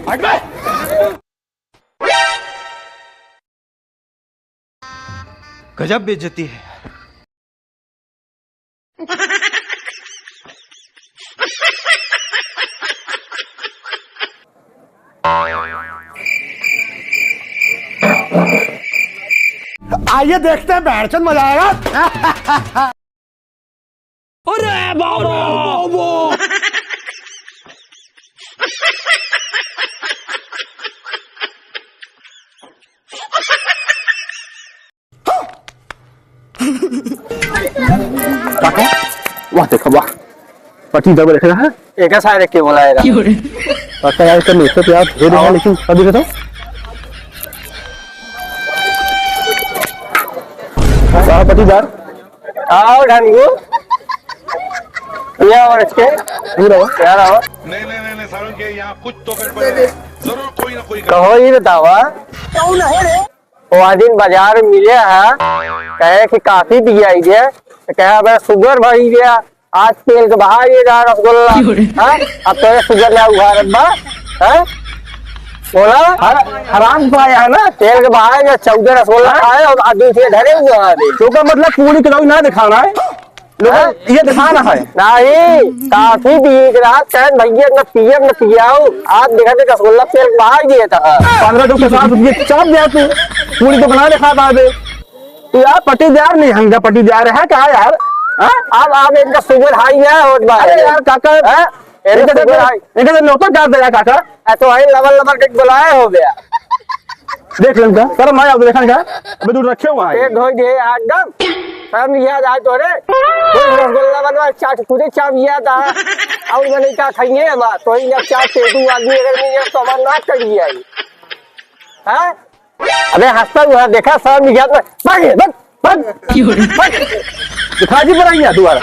हट बे। गजब बेइज्जती है। आइए देखते हैं बैठचंद मजा आएगा। अरे बाबू वाह देखो वाह, पटी दबे देख रहा है। एक ऐसा देख के बुलाएगा पता यार इसका नीचे तो यार ढेर है, लेकिन अभी देखो वाह पटीदार। आओ ढंगू ये और इसके यार आओ। नहीं सारुण के यहाँ कुछ तो गड़बड़ है, जरूर कोई ना कोई कहो ये बतावा वो दिन बाजार में मिले है, कहे कि काफी दिया है, तो कहे अब शुगर भरी गया, आज तेल के बहा ये जा रसगुल्ला। हाँ? अब तो शुगर ले उघारत बा हैं? बोला हराम पाया है ना, तेल के बहा 14 रसगुल्ला खाए और आदमी से धरे हुए हैं। तो का मतलब पूरी कलौई ना दिखाना है, ये दिखाना है नहीं काफी दिख रहा कहन भैया न पियम न पियाओ, आज देखा थे रसगुल्ला तेल बहा दिया था 15 के साथ ये चाप दिया तू, पूरी तो बना दिखा पा दे तू यार। पटीदार नहीं हंगा पटीदार है क्या यार? अब आप इनका शुगर हाई है और अरे यार काका इनका तो नौकर कर दिया काका, तो वही लबर लबर के बुलाया हो गया। देख लें का सर मैं अब देखा क्या अभी दूर रखे हुआ है। एक धोई दे एकदम सब याद आए तो रे रसगुल्ला बनवा चाट खुदे चाप दिया था और मैंने क्या खाइए हम तो ही ना चाट पेटू आदमी अगर मैं तो मन ना कर दिया है। अबे हंसता हुआ देखा सब याद में भाग भाग भाग दिखा जी बनाइए दोबारा।